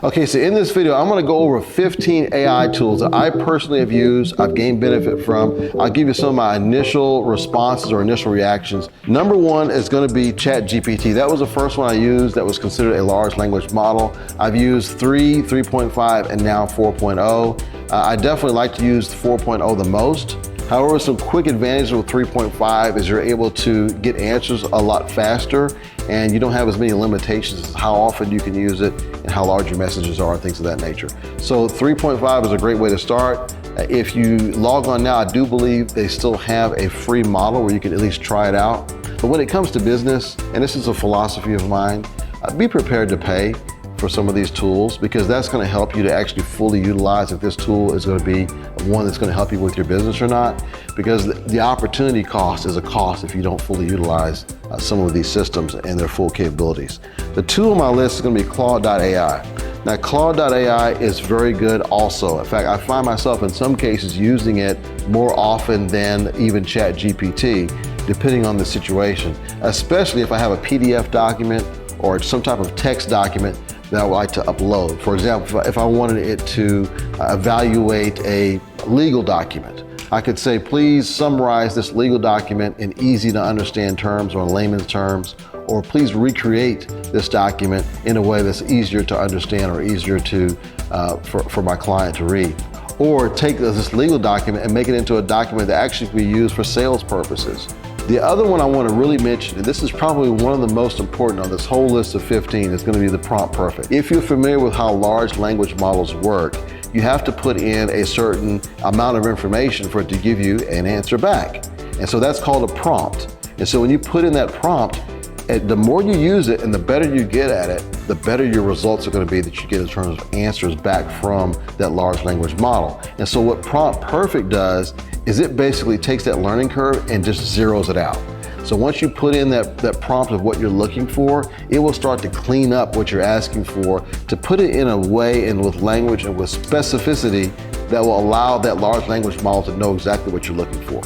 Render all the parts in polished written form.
Okay, so in this video, I'm gonna go over 15 AI tools that I personally have used, I've gained benefit from. I'll give you some of my initial responses or initial reactions. Number one is gonna be Chat GPT. That was the first one I used that was considered a large language model. I've used 3, 3.5, and now 4.0. I definitely like to use 4.0 the most. However, some quick advantages with 3.5 is you're able to get answers a lot faster, and you don't have as many limitations as how often you can use it and how large your messages are, things of that nature. So 3.5 is a great way to start. If you log on now, I do believe they still have a free model where you can at least try it out. But when it comes to business, and this is a philosophy of mine, be prepared to pay for some of these tools, because that's going to help you to actually fully utilize if this tool is going to be one that's going to help you with your business or not, because the opportunity cost is a cost if you don't fully utilize some of these systems and their full capabilities. The two on my list is going to be Claude.ai. Now, Claude.ai is very good also. In fact, I find myself in some cases using it more often than even Chat GPT, depending on the situation, especially if I have a PDF document or some type of text document that I would like to upload. For example, if I wanted it to evaluate a legal document, I could say, please summarize this legal document in easy to understand terms or in layman's terms, or please recreate this document in a way that's easier to understand or easier to for my client to read. Or take this legal document and make it into a document that actually can be used for sales purposes. The other one I want to really mention, and this is probably one of the most important on this whole list of 15, is going to be the prompt perfect. If you're familiar with how large language models work, you have to put in a certain amount of information for it to give you an answer back. And so that's called a prompt. And so when you put in that prompt, the more you use it and the better you get at it, the better your results are going to be that you get in terms of answers back from that large language model. And so what prompt perfect does is it basically takes that learning curve and just zeroes it out. So once you put in that prompt of what you're looking for, it will start to clean up what you're asking for, to put it in a way and with language and with specificity that will allow that large language model to know exactly what you're looking for.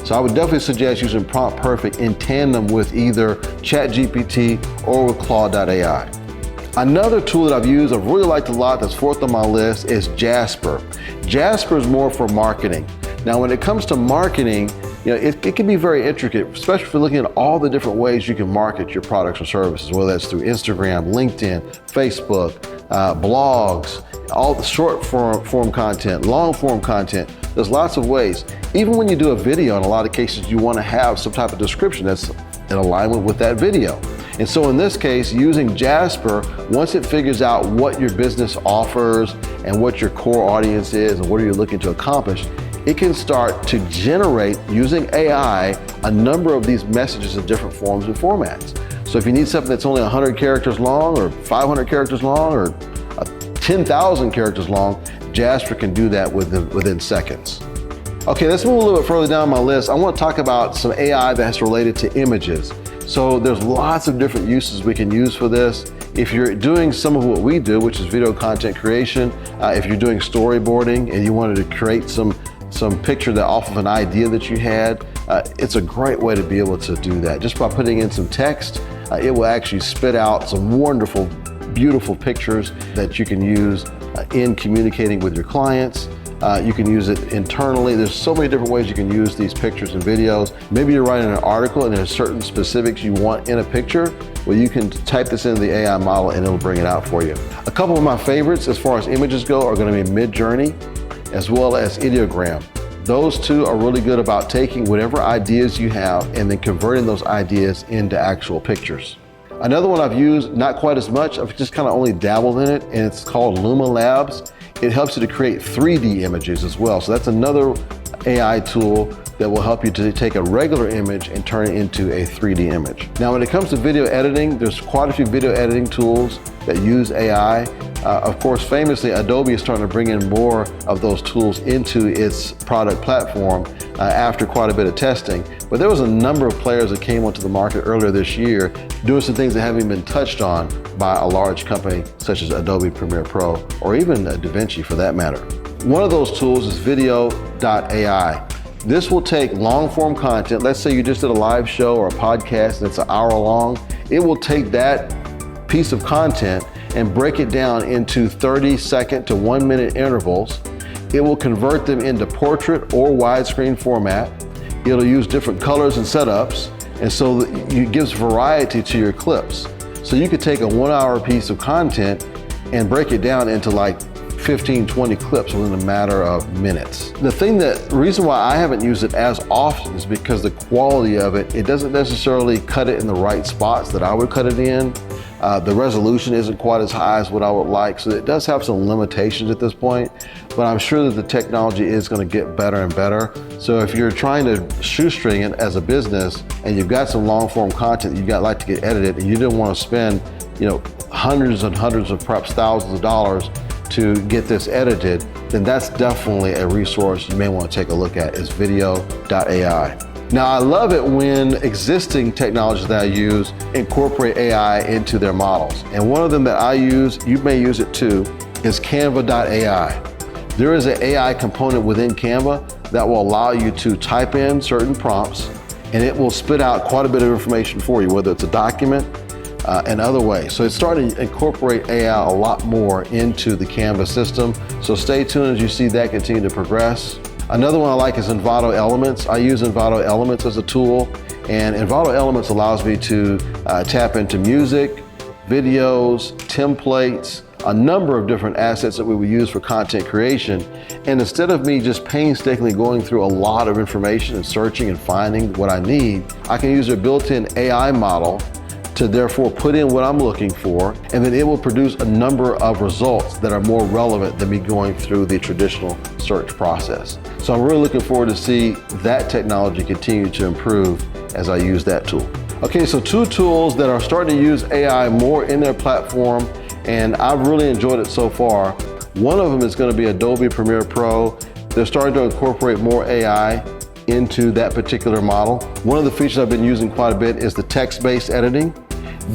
So I would definitely suggest using Prompt Perfect in tandem with either Chat GPT or with Claude.ai. Another tool that I've used, I've really liked a lot, that's fourth on my list, is Jasper. Jasper is more for marketing. Now, when it comes to marketing, it can be very intricate, especially if you're looking at all the different ways you can market your products or services, whether that's through Instagram, LinkedIn, Facebook, blogs, all the short form content, long form content. There's lots of ways. Even when you do a video, in a lot of cases, you want to have some type of description that's in alignment with that video. And so in this case, using Jasper, once it figures out what your business offers and what your core audience is and what are you looking to accomplish, it can start to generate, using AI, a number of these messages in different forms and formats. So if you need something that's only 100 characters long or 500 characters long or 10,000 characters long, Jasper can do that within seconds. Okay, let's move a little bit further down my list. I want to talk about some AI that's related to images. So there's lots of different uses we can use for this. If you're doing some of what we do, which is video content creation, if you're doing storyboarding and you wanted to create some picture that off of an idea that you had, it's a great way to be able to do that. Just by putting in some text, it will actually spit out some wonderful, beautiful pictures that you can use in communicating with your clients. You can use it internally. There's so many different ways you can use these pictures and videos. Maybe you're writing an article and there's certain specifics you want in a picture. Well, you can type this into the AI model and it'll bring it out for you. A couple of my favorites as far as images go are going to be Midjourney as well as Ideogram. Those two are really good about taking whatever ideas you have and then converting those ideas into actual pictures. Another one I've used, not quite as much, I've just kind of only dabbled in it, and it's called Luma Labs. It helps you to create 3D images as well. So that's another AI tool that will help you to take a regular image and turn it into a 3D image. Now, when it comes to video editing, there's quite a few video editing tools that use AI. Of course, famously, Adobe is starting to bring in more of those tools into its product platform after quite a bit of testing. But there was a number of players that came onto the market earlier this year doing some things that haven't been touched on by a large company such as Adobe Premiere Pro or even DaVinci for that matter. One of those tools is Video.ai. This will take long form content. Let's say you just did a live show or a podcast that's an hour long. It will take that piece of content and break it down into 30-second to 1-minute intervals. It will convert them into portrait or widescreen format. It'll use different colors and setups, and so it gives variety to your clips. So you could take a 1-hour piece of content and break it down into like 15, 20 clips within a matter of minutes. The reason why I haven't used it as often is because the quality of it doesn't necessarily cut it in the right spots that I would cut it in. The resolution isn't quite as high as what I would like, so it does have some limitations at this point, but I'm sure that the technology is going to get better and better. So if you're trying to shoestring it as a business and you've got some long form content that you'd like to get edited and you didn't want to spend, hundreds and hundreds of perhaps thousands of dollars to get this edited, then that's definitely a resource you may want to take a look at, is Video.ai. Now, I love it when existing technologies that I use incorporate AI into their models. And one of them that I use, you may use it too, is Canva.ai. There is an AI component within Canva that will allow you to type in certain prompts and it will spit out quite a bit of information for you, whether it's a document and other ways. So it's starting to incorporate AI a lot more into the Canva system. So stay tuned as you see that continue to progress. Another one I like is Envato Elements. I use Envato Elements as a tool, and Envato Elements allows me to tap into music, videos, templates, a number of different assets that we would use for content creation. And instead of me just painstakingly going through a lot of information and searching and finding what I need, I can use a built-in AI model to therefore put in what I'm looking for, and then it will produce a number of results that are more relevant than me going through the traditional search process. So I'm really looking forward to see that technology continue to improve as I use that tool. Okay, so 2 tools that are starting to use AI more in their platform, and I've really enjoyed it so far. One of them is going to be Adobe Premiere Pro. They're starting to incorporate more AI into that particular model. One of the features I've been using quite a bit is the text-based editing.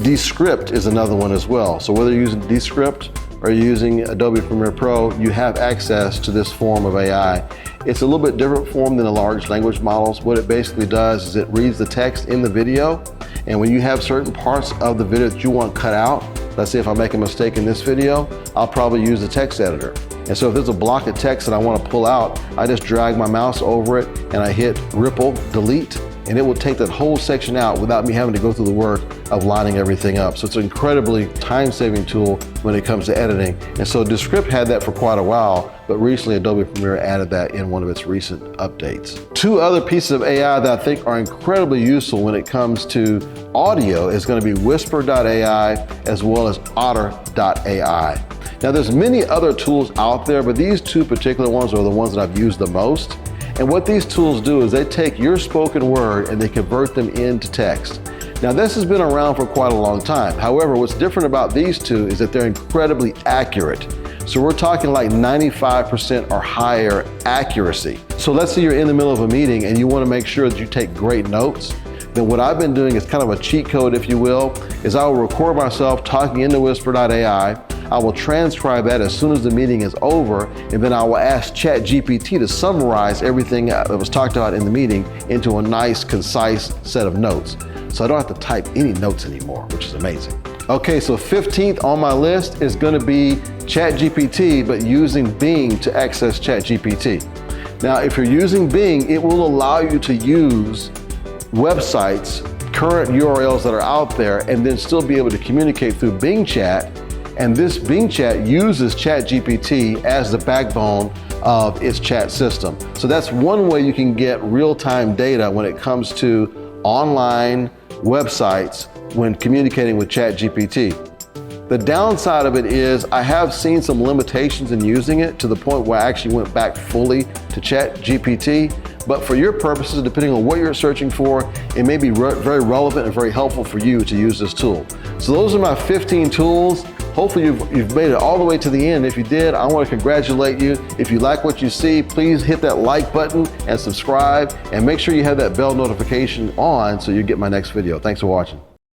Descript is another one as well. So whether you're using Descript or you're using Adobe Premiere Pro, you have access to this form of AI. It's a little bit different form than the large language models. What it basically does is it reads the text in the video, and when you have certain parts of the video that you want cut out, let's say if I make a mistake in this video, I'll probably use the text editor. And so if there's a block of text that I want to pull out, I just drag my mouse over it and I hit Ripple, delete, and it will take that whole section out without me having to go through the work of lining everything up. So it's an incredibly time-saving tool when it comes to editing. And so Descript had that for quite a while, but recently Adobe Premiere added that in one of its recent updates. 2 other pieces of AI that I think are incredibly useful when it comes to audio is going to be Whisper.ai as well as Otter.ai. Now there's many other tools out there, but these 2 particular ones are the ones that I've used the most. And what these tools do is they take your spoken word and they convert them into text. Now this has been around for quite a long time. However, what's different about these 2 is that they're incredibly accurate. So we're talking like 95% or higher accuracy. So let's say you're in the middle of a meeting and you want to make sure that you take great notes. Then what I've been doing is kind of a cheat code, if you will, is I will record myself talking into Whisper.ai. I will transcribe that as soon as the meeting is over, and then I will ask Chat GPT to summarize everything that was talked about in the meeting into a nice, concise set of notes. So I don't have to type any notes anymore, which is amazing. Okay, so 15th on my list is going to be Chat GPT, but using Bing to access Chat GPT. Now, if you're using Bing, it will allow you to use websites, current URLs that are out there, and then still be able to communicate through Bing Chat. And this Bing Chat uses Chat GPT as the backbone of its chat system. So that's one way you can get real-time data when it comes to online websites when communicating with Chat GPT. The downside of it is I have seen some limitations in using it to the point where I actually went back fully to Chat GPT. But for your purposes, depending on what you're searching for, it may be very relevant and very helpful for you to use this tool. So those are my 15 tools. Hopefully you've made it all the way to the end. If you did, I want to congratulate you. If you like what you see, please hit that like button and subscribe, and make sure you have that bell notification on so you get my next video. Thanks for watching.